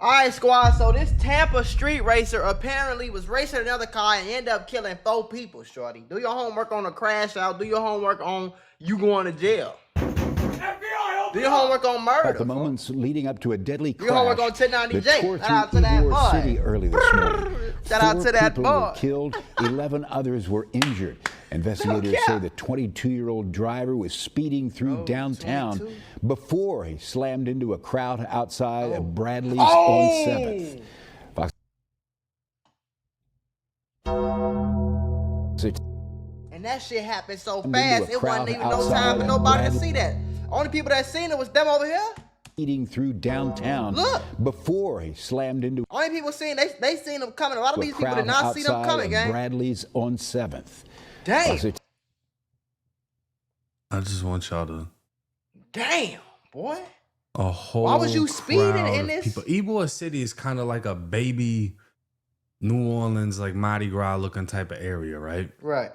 All right, squad. So this Tampa street racer apparently was racing another car and ended up killing 4 people, shorty. Do your homework on a crash out. Do your homework on you going to jail. FBI, do your homework on murder. At the moments leading up to a deadly crash, do your homework on 1090J. Shout out to that boy. City early this morning. Shout out to that boy. 4 people were killed, 11 others were injured. Investigators say the 22-year-old driver was speeding through downtown 22? before he slammed into a crowd outside of Bradley's on 7th. Fox and that shit happened so fast, it wasn't even no time for nobody to see that. Only people that seen it was them over here. Speeding through downtown before he slammed into. Only people seen they seen him coming. A lot of these people did not see them coming, gang. Bradley's on 7th. Damn. I just want y'all to. Damn, boy. A whole. Why was you speeding in this? People. Ybor City is kind of like a baby New Orleans, like Mardi Gras looking type of area, right? Right.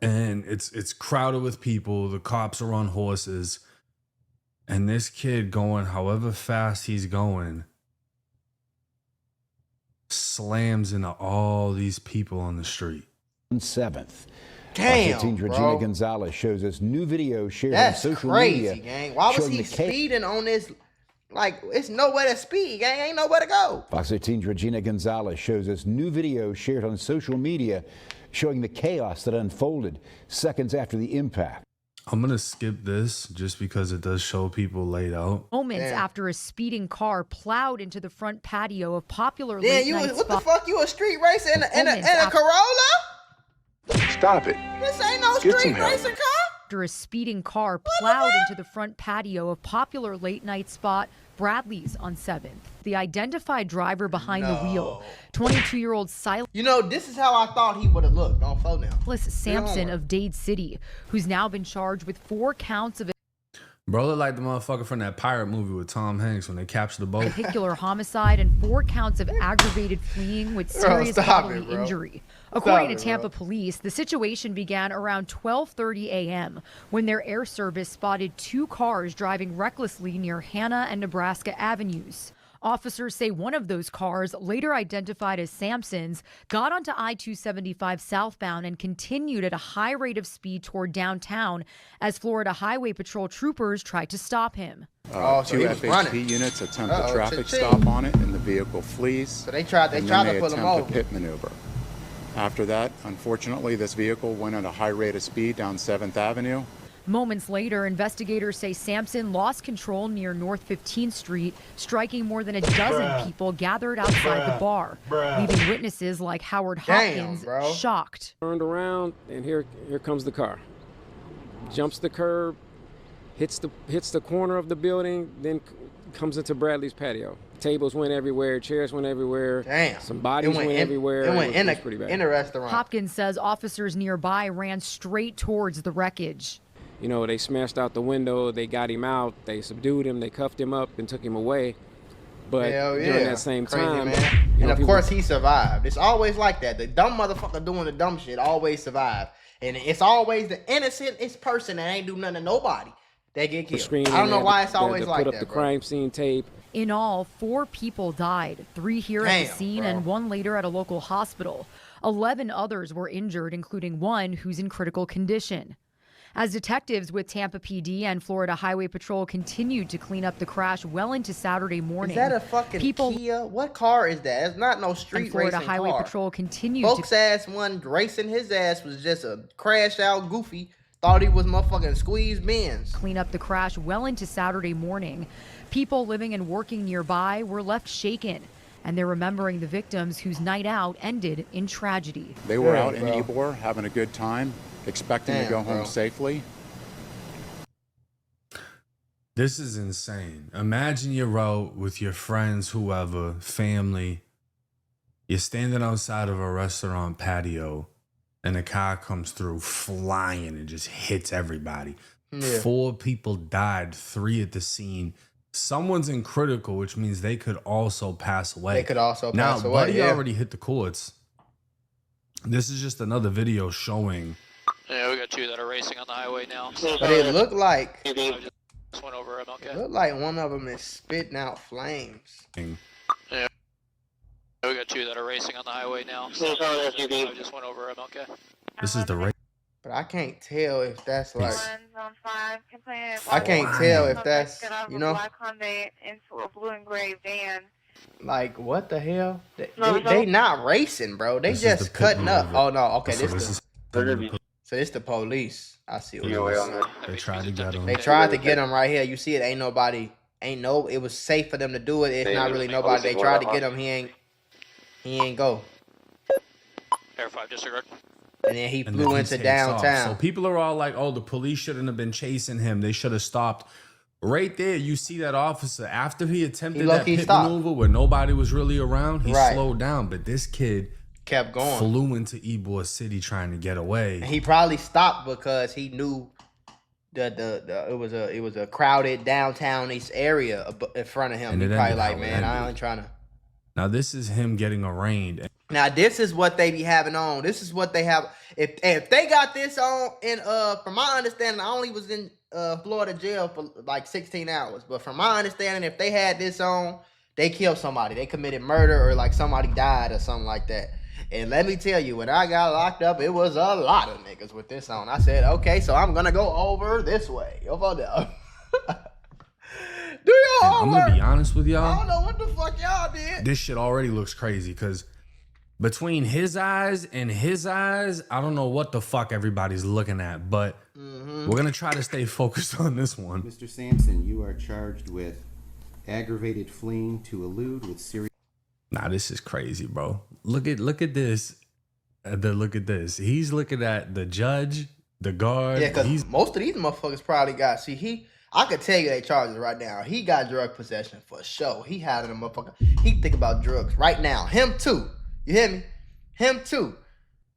And it's crowded with people. The cops are on horses. And this kid going however fast he's going slams into all these people on the street. 7th. Damn, Fox 18's Regina Gonzalez shows us new video shared on social crazy, media. Gang. Why was he speeding on this? Like, it's nowhere to speed, gang. Ain't nowhere to go. Fox 18's Regina Gonzalez shows us new video shared on social media showing the chaos that unfolded seconds after the impact. I'm going to skip this just because it does show people laid out. Moments after a speeding car plowed into the front patio of popular late-night spot. What the fuck? You a street racer in a Corolla? Stop it. This ain't no street racing car. After a speeding car plowed into the front patio of popular late-night spot Bradley's on 7th. The identified driver behind the wheel, 22-year-old Silas. You know, this is how I thought he would have looked on phone now. Sampson of Dade City, who's now been charged with 4 counts of Bro look like the motherfucker from that pirate movie with Tom Hanks when they capture the boat. vehicular homicide and 4 counts of aggravated fleeing with serious bodily injury. According to Tampa police, the situation began around 12:30 a.m. when their air service spotted 2 cars driving recklessly near Hannah and Nebraska avenues. Officers say one of those cars, later identified as Sampson's, got onto I-275 southbound and continued at a high rate of speed toward downtown as Florida Highway Patrol troopers tried to stop him. 2 FHP units attempt a traffic stop on it, and the vehicle flees. So they tried to pull him over. A pit maneuver. After that, unfortunately, this vehicle went at a high rate of speed down 7th Avenue. Moments later, investigators say Sampson lost control near North 15th Street, striking more than a dozen people gathered outside the bar, leaving witnesses like Howard Hopkins shocked. Turned around, and here comes the car. Jumps the curb, hits the corner of the building, then comes into Bradley's patio. Tables went everywhere, chairs went everywhere. Damn. Some bodies went everywhere. It went pretty bad. in a restaurant. Hopkins says officers nearby ran straight towards the wreckage. You know, they smashed out the window, they got him out, they subdued him, they cuffed him up and took him away. But during that same time, and of course he survived. It's always like that. The dumb motherfucker doing the dumb shit always survive. And it's always the innocent person that ain't do nothing to nobody that get killed. I don't know why it's always like that, put up the crime scene tape. In all, 4 people died, 3 here at the scene and 1 later at a local hospital. 11 others were injured, including 1 who's in critical condition. As detectives with Tampa PD and Florida Highway Patrol continued to clean up the crash well into Saturday morning. Is that a fucking Kia? What car is that? It's not no street racing car. Florida Highway Patrol continued Folks' ass one racing his ass was just a crash out goofy. Thought he was motherfucking Squeeze Benz. Clean up the crash well into Saturday morning. People living and working nearby were left shaken, and they're remembering the victims whose night out ended in tragedy. They were out in Ybor having a good time, expecting to go home safely. This is insane. Imagine you're out with your friends, whoever, family. You're standing outside of a restaurant patio, and a car comes through flying and just hits everybody. 4 people died, 3 at the scene. Someone's in critical, which means they could also pass away. They could also pass away. Now, Buddy already hit the courts. This is just another video showing. Yeah, we got 2 that are racing on the highway now. But it looked like just went over MLK. Looked like one of them is spitting out flames. two that are racing on the highway now. So I just went over MLK. This is the race. But I can't tell if that's like. Peace. I can't tell if that's, you know. Black Hyundai into a blue and gray van. Like, what the hell? They not racing, bro. They This is just the cutting pit up. bull. Oh no, okay, So this the police. I see what you're saying. They tried to get him. They tried to get him right here. You see it? Ain't nobody. It was safe for them to do it. It's not really nobody. They tried to get him. He ain't go. Air 5 disregard. And then he And flew then he into takes downtown. off. So people are all like, "Oh, the police shouldn't have been chasing him. They should have stopped." Right there, you see that officer after he attempted that pit maneuver where nobody was really around. He slowed down, but this kid kept going. Flew into Ybor City trying to get away. And he probably stopped because he knew that it was a crowded downtown east area in front of him. And He it probably ended like, how it man, I ended. ain't trying to. Now this is him getting arraigned. Now this is what they be having on. This is what they have. If they got this on, and from my understanding, I only was in Florida jail for like 16 hours. But from my understanding, if they had this on, they killed somebody. They committed murder or like somebody died or something like that. And let me tell you, when I got locked up, it was a lot of niggas with this on. I said, okay, so I'm gonna go over this way. Over there. Do your I'm homework. gonna be honest with y'all. I don't know what the fuck y'all did. This shit already looks crazy because between his eyes and his eyes, I don't know what the fuck everybody's looking at, but we're gonna try to stay focused on this one. Mr. Sampson, you are charged with aggravated fleeing to elude with serious. Nah, this is crazy, bro. Look at this. Look at this. He's looking at the judge, the guard. Yeah, because most of these motherfuckers probably got. See, I could tell you they charges right now. He got drug possession for sure. He having a motherfucker. He think about drugs right now. Him too. You hear me? Him too.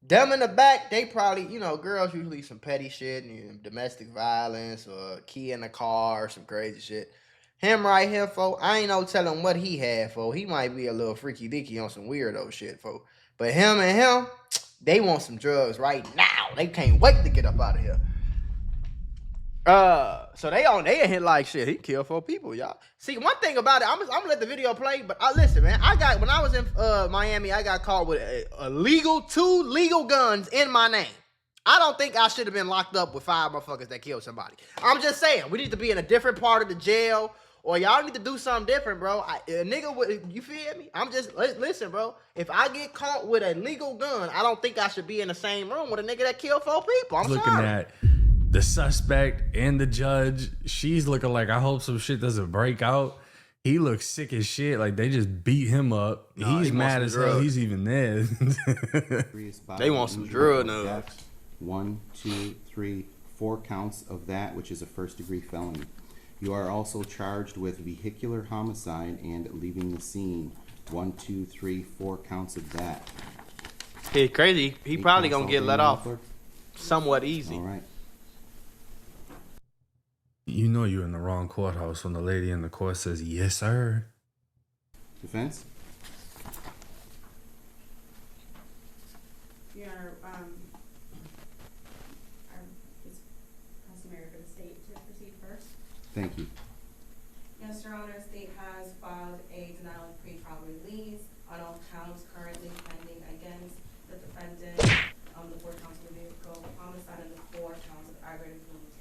Them in the back, they probably, girls usually some petty shit, domestic violence or a key in the car or some crazy shit. Him right here, folks, I ain't no telling what he had, folks. He might be a little freaky deaky on some weirdo shit, folks. But him and him, they want some drugs right now. They can't wait to get up out of here. So they in here like shit. He killed 4 people, y'all. See, one thing about it, I'm gonna let the video play, but listen, man. When I was in Miami, I got caught with two legal guns in my name. I don't think I should have been locked up with 5 motherfuckers that killed somebody. I'm just saying, we need to be in a different part of the jail, or y'all need to do something different, bro. You feel me? Listen, bro. If I get caught with a legal gun, I don't think I should be in the same room with a nigga that killed 4 people. I'm looking sorry. at the suspect and the judge. She's looking like, I hope some shit doesn't break out. He looks sick as shit. Like they just beat him up. He's mad as hell. He's even there. They want some drug now. 1, 2, 3, 4 counts of that, which is a first-degree felony. You are also charged with vehicular homicide and leaving the scene. 1, 2, 3, 4 counts of that. It's crazy. He probably gonna get let off somewhat easy. All right. You know you're in the wrong courthouse when the lady in the court says, yes, sir. Defense? Your it's customary for the state to proceed first. Thank you. Yes, Your Honor, state has filed a denial of pretrial release on all counts currently pending against the defendant, the 4 counts of vehicle homicide and the 4 counts of aggravated felony counts.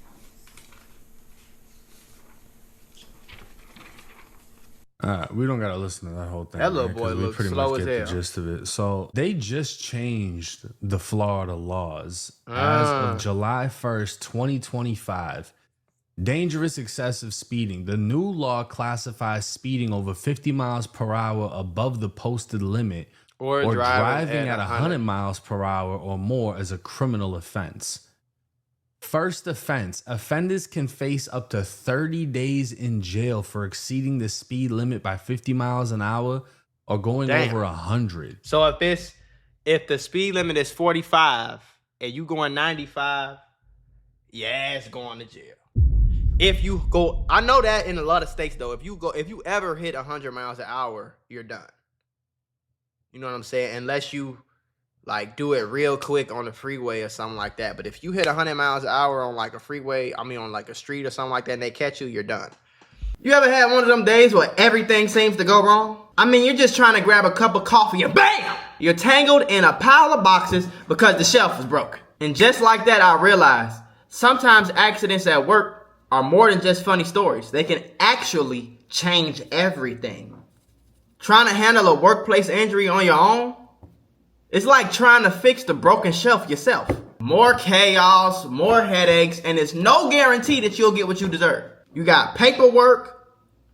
We don't gotta listen to that whole thing. That little right? boy 'Cause we looks pretty slow much as get hell. the gist of it. So they just changed the Florida laws as of July 1st, 2025. Dangerous excessive speeding. The new law classifies speeding over 50 miles per hour above the posted limit Or driving at 100 miles per hour or more as a criminal offense. First offense, offenders can face up to 30 days in jail for exceeding the speed limit by 50 miles an hour or going over 100. So if the speed limit is 45 and you going 95, it's going to jail. If you go, I know that in a lot of states though, if you ever hit 100 miles an hour, you're done. You know what I'm saying? Unless you like do it real quick on the freeway or something like that. But if you hit 100 miles an hour on like a freeway, on like a street or something like that, and they catch you, you're done. You ever had one of them days where everything seems to go wrong? I mean, you're just trying to grab a cup of coffee and BAM! You're tangled in a pile of boxes because the shelf is broken. And just like that, I realized sometimes accidents at work are more than just funny stories. They can actually change everything. Trying to handle a workplace injury on your own? It's like trying to fix the broken shelf yourself. More chaos, more headaches, and there's no guarantee that you'll get what you deserve. You got paperwork,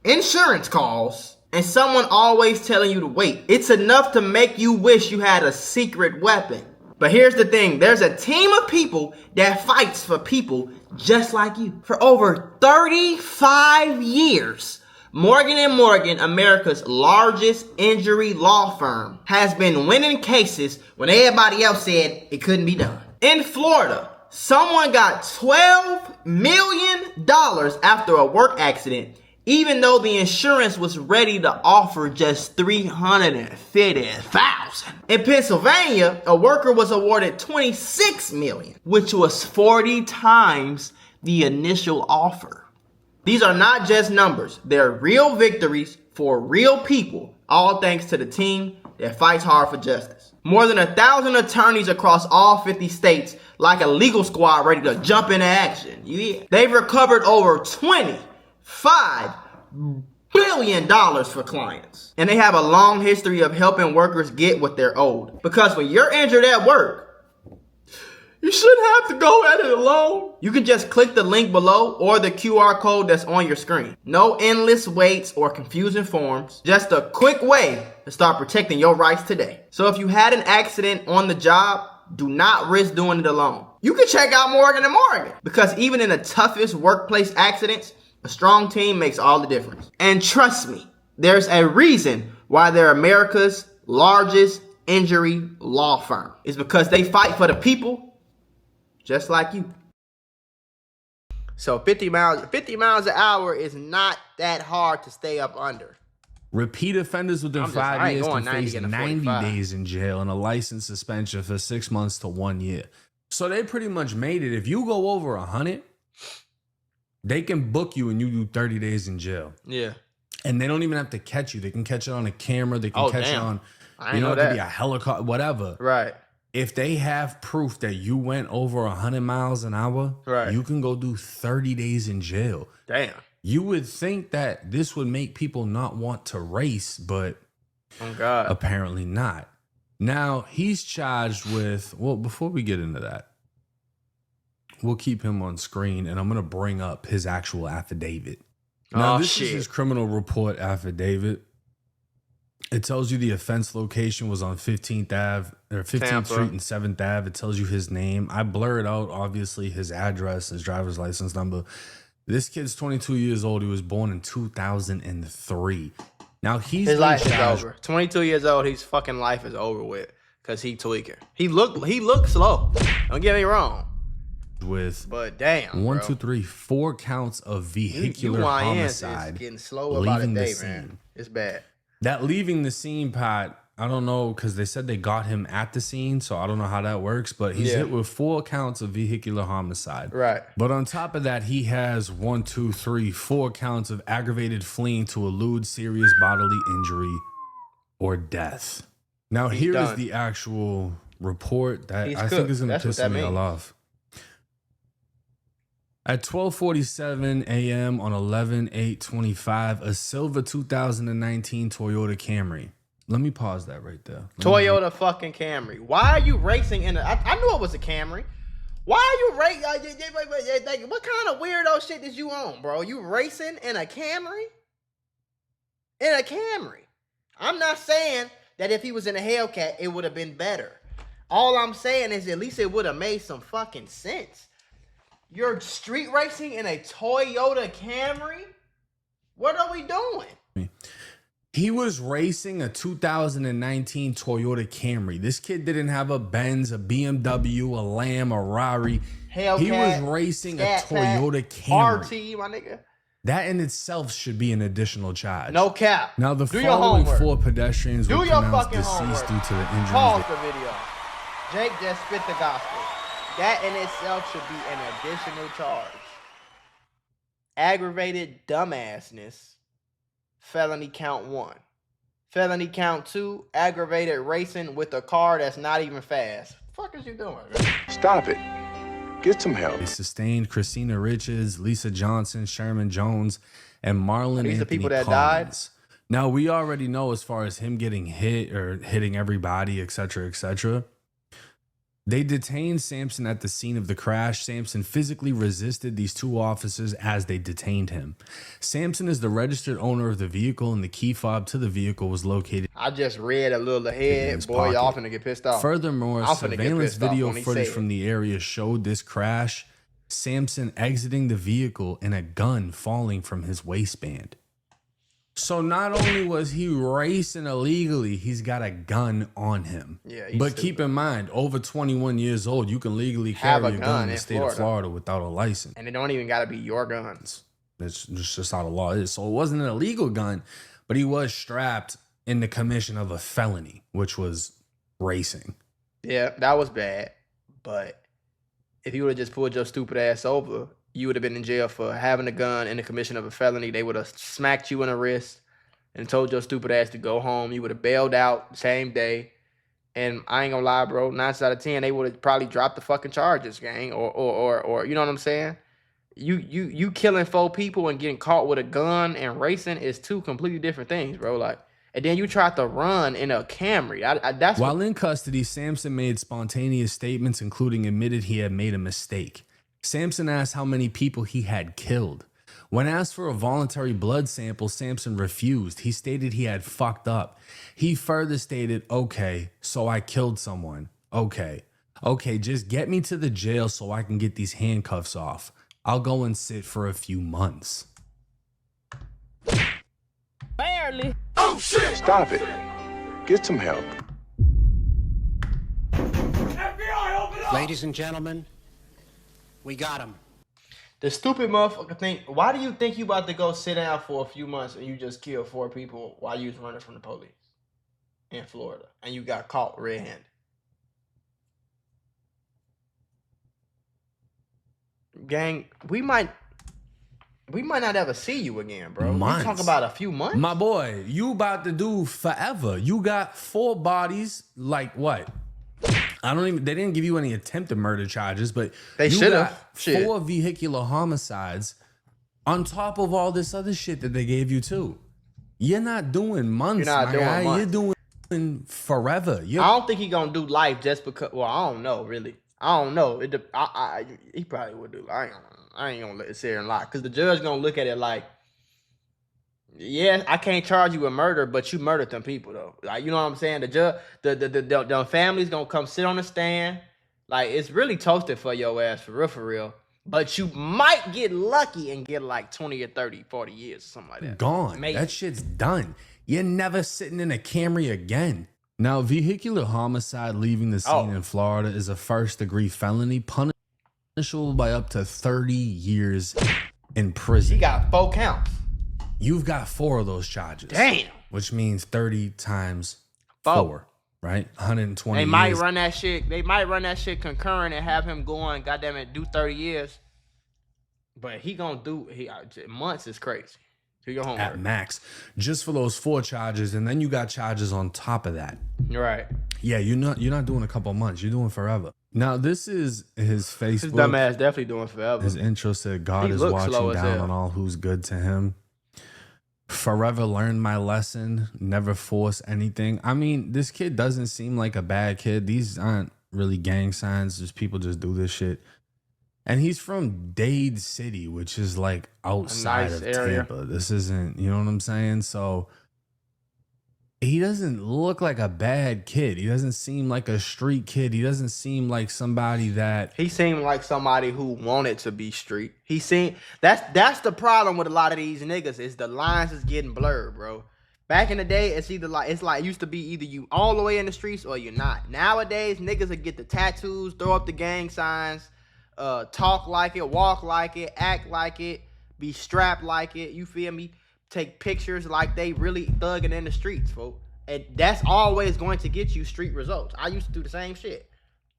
insurance calls, and someone always telling you to wait. It's enough to make you wish you had a secret weapon. But here's the thing, there's a team of people that fights for people just like you. For over 35 years, Morgan & Morgan, America's largest injury law firm, has been winning cases when everybody else said it couldn't be done. In Florida, someone got $12 million after a work accident, even though the insurance was ready to offer just $350,000. In Pennsylvania, a worker was awarded $26 million, which was 40 times the initial offer. These are not just numbers. They're real victories for real people, all thanks to the team that fights hard for justice. More than 1,000 attorneys across all 50 states, like a legal squad ready to jump into action. Yeah. They've recovered over $25 billion for clients. And they have a long history of helping workers get what they're owed. Because when you're injured at work, you shouldn't have to go at it alone. You can just click the link below or the QR code that's on your screen. No endless waits or confusing forms. Just a quick way to start protecting your rights today. So if you had an accident on the job, do not risk doing it alone. You can check out Morgan & Morgan, because even in the toughest workplace accidents, a strong team makes all the difference. And trust me, there's a reason why they're America's largest injury law firm. It's because they fight for the people just like you. So 50 miles an hour is not that hard to stay up under. Repeat offenders within 5 years can face 90 days in jail and a license suspension for 6 months to 1 year. So they pretty much made it. If you go over 100, they can book you and you do 30 days in jail. Yeah. And they don't even have to catch you. They can catch it on a camera. They can catch it on, you know, it could be a helicopter, whatever. Right. If they have proof that you went over 100 miles an hour, you can go do 30 days in jail. Damn. You would think that this would make people not want to race, but apparently not. Now, he's charged with, well, before we get into that, we'll keep him on screen, and I'm going to bring up his actual affidavit. Now, this is his criminal report affidavit. It tells you the offense location was on 15th Ave, or 15th Street and 7th Ave. It tells you his name. I blurred out, obviously, his address, his driver's license number. This kid's 22 years old. He was born in 2003. Now, his life is over. 22 years old, his fucking life is over with because he tweaking. He looked slow. Don't get me wrong. But damn, 1, 2, 3, 4 counts of vehicular homicide. Getting slow about a day, man. It's bad. That leaving the scene part, I don't know, because they said they got him at the scene, so I don't know how that works, but he's hit with 4 counts of vehicular homicide. Right. But on top of that, he has 1, 2, 3, 4 counts of aggravated fleeing to elude serious bodily injury or death. Now, here is the actual report that I think is going to piss me all off. At 12:47 a.m. on 11/8/25, a silver 2019 Toyota Camry. Let me pause that right there. Toyota fucking Camry. Why are you racing in a... I knew it was a Camry. Why are you racing... What kind of weirdo shit did you own, bro? You racing in a Camry? In a Camry. I'm not saying that if he was in a Hellcat, it would have been better. All I'm saying is at least it would have made some fucking sense. You're street racing in a Toyota Camry? What are we doing? He was racing a 2019 Toyota Camry. This kid didn't have a Benz, a BMW, a Lam, a Rari. Hellcat, he was racing a Toyota Camry. RT, my nigga. That in itself should be an additional charge. No cap. Now, the following 4 pedestrians were pronounced deceased due to the injuries. Pause the video. Jake just spit the gospel. That in itself should be an additional charge. aggravated dumbassness, felony count 1. Felony count 2, aggravated racing with a car that's not even fast. What the fuck is you doing, man? Stop it. Get some help. They sustained Christina Richards, Lisa Johnson, Sherman Jones, and Marlon These Anthony the people that Collins. Now, we already know as far as him getting hit or hitting everybody, etc., etc. They detained Sampson at the scene of the crash. Sampson physically resisted these two officers as they detained him. Sampson is the registered owner of the vehicle, and the key fob to the vehicle was located. I just read a little ahead. Boy, pocket. y'all finna get pissed off. Furthermore, I'm finna get surveillance pissed off video when he footage said from the area showed this crash. Sampson exiting the vehicle and a gun falling from his waistband. So not only was he racing illegally, he's got a gun on him. Yeah, but keep in mind, over 21 years old, you can legally Have carry a a gun gun in in the state of Florida without a license. And it don't even gotta be your guns. That's just how the law is. So it wasn't an illegal gun, but he was strapped in the commission of a felony, which was racing. Yeah, that was bad. But if you would have just pulled your stupid ass over, you would have been in jail for having a gun in the commission of a felony. They would have smacked you in the wrist and told your stupid ass to go home. You would have bailed out the same day. And I ain't gonna lie, bro, 9 out of 10, they would have probably dropped the fucking charges, gang. Or you know what I'm saying? You killing 4 people and getting caught with a gun and racing is 2 completely different things, bro. Like, and then you tried to run in a Camry. That's While in custody, Sampson made spontaneous statements, including admitted he had made a mistake. Sampson asked how many people he had killed. When asked for a voluntary blood sample, Sampson refused. He stated he had fucked up. He further stated, okay, so I killed someone. Okay, just get me to the jail so I can get these handcuffs off. I'll go and sit for a few months. barely. Oh, shit! Stop it. Get some help. FBI, open up! Ladies and gentlemen, we got him. The stupid motherfucker think, why do you think you about to go sit down for a few months and you just killed 4 people while you was running from the police in Florida and you got caught red-handed? Gang, we might not ever see you again, bro. Months. We talk about a few months. My boy, you about to do forever. You got 4 bodies, like what? They didn't give you any attempted murder charges, but they should have. 4 vehicular homicides on top of all this other shit that they gave you too. You're not doing months, You're not doing guy. months. You're doing forever. I don't think he's gonna do life just because. Well, I don't know, really. I don't know. He probably would do. I ain't gonna let it sit here and lie, because the judge gonna look at it like, yeah, I can't charge you with murder, but you murdered them people though. Like, you know what I'm saying? The judge, the family's gonna come sit on the stand. Like, it's really toasted for your ass, for real. But you might get lucky and get like 20 or 30, 40 years or something like that. Gone. Maybe. That shit's done. You're never sitting in a Camry again. Now, vehicular homicide leaving the scene in Florida is a first-degree felony, punishable by up to 30 years in prison. He got 4 counts. You've got 4 of those charges. Damn. Which means 30 times 4, right? 120 They might years. run that shit. They might run that shit concurrent and have him going, goddamn it, do 30 years. But he gonna do months is crazy. Do your homework. At max, just for those 4 charges, and then you got charges on top of that. Right. Yeah, you're not doing a couple months. You're doing forever. Now, this is his Facebook. His dumb ass definitely doing forever. His intro said, God He is looks watching slow as down hell. on all who's good to him. Forever learned my lesson. Never force anything. I mean, this kid doesn't seem like a bad kid. These aren't really gang signs. Just people just do this shit. And he's from Dade City, which is like outside nice of area. Tampa. This isn't, you know what I'm saying? So he doesn't look like a bad kid. He doesn't seem like a street kid. He doesn't seem like somebody that... He seemed like somebody who wanted to be street. That's the problem with a lot of these niggas, is the lines is getting blurred, bro. Back in the day, it's like it used to be either you all the way in the streets or you're not. Nowadays, niggas will get the tattoos, throw up the gang signs, talk like it, walk like it, act like it, be strapped like it. You feel me? Take pictures like they really thugging in the streets, folks. And that's always going to get you street results. I used to do the same shit.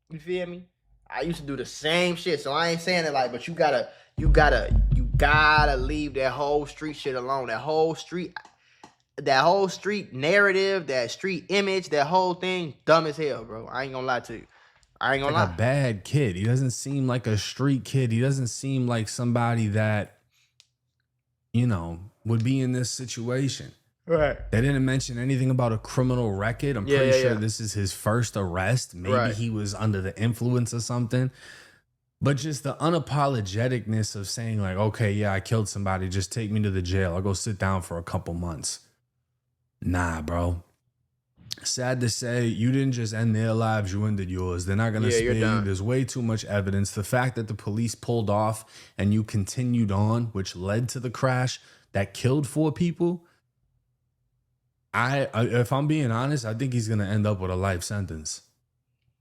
You feel me? I used to do the same shit. So I ain't saying it like, but you gotta gotta leave that whole street shit alone. That whole street narrative, that street image, that whole thing, dumb as hell, bro. I ain't gonna lie to you. I ain't gonna like lie. a bad kid. He doesn't seem like a street kid. He doesn't seem like somebody that, you know, would be in this situation. Right. They didn't mention anything about a criminal record. I'm pretty sure this is his first arrest. Maybe he was under the influence of something. But just the unapologeticness of saying like, okay, yeah, I killed somebody. Just take me to the jail. I'll go sit down for a couple months. Nah, bro. Sad to say, you didn't just end their lives, you ended yours. They're not going to spare you. There's way too much evidence. The fact that the police pulled off and you continued on, which led to the crash that killed 4 people. If I'm being honest, I think he's going to end up with a life sentence.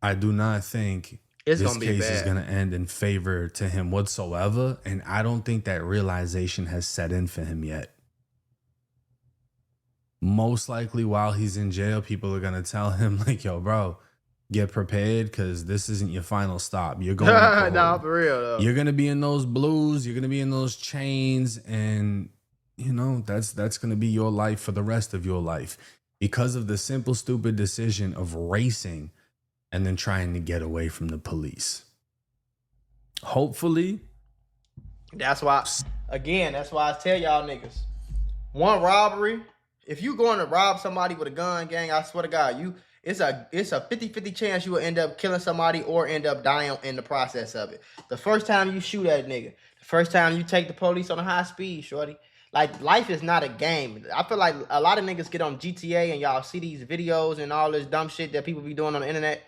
I do not think this case is going to end in favor to him whatsoever. And I don't think that realization has set in for him yet. Most likely while he's in jail, people are going to tell him like, yo, bro, get prepared because this isn't your final stop. You're going nah, for real though. You're going to be in those blues. You're going to be in those chains. And, you know, that's going to be your life for the rest of your life because of the simple, stupid decision of racing and then trying to get away from the police. Hopefully. That's why I tell y'all niggas, one robbery. If you going to rob somebody with a gun, gang, I swear to God, it's a 50-50 chance you will end up killing somebody or end up dying in the process of it. The first time you shoot at a nigga, the first time you take the police on a high speed, shorty. Like, life is not a game. I feel like a lot of niggas get on GTA and y'all see these videos and all this dumb shit that people be doing on the internet.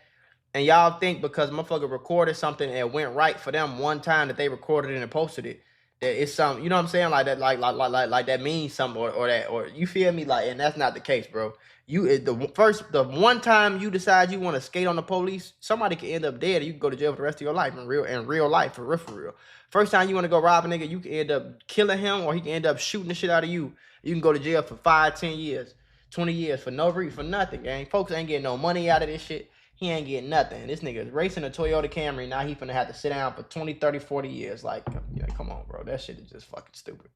And y'all think because motherfucker recorded something and it went right for them one time that they recorded it and posted it, that it's something, you know what I'm saying? Like that, like that means something or you feel me? Like, and that's not the case, bro. The one time you decide you want to skate on the police, somebody can end up dead or you can go to jail for the rest of your life in real life, for real. First time you want to go rob a nigga, you can end up killing him or he can end up shooting the shit out of you. You can go to jail for 5, 10 years, 20 years for no reason, for nothing, gang. Folks ain't getting no money out of this shit. He ain't getting nothing. This nigga is racing a Toyota Camry. Now he finna have to sit down for 20, 30, 40 years. Like, come on, bro. That shit is just fucking stupid.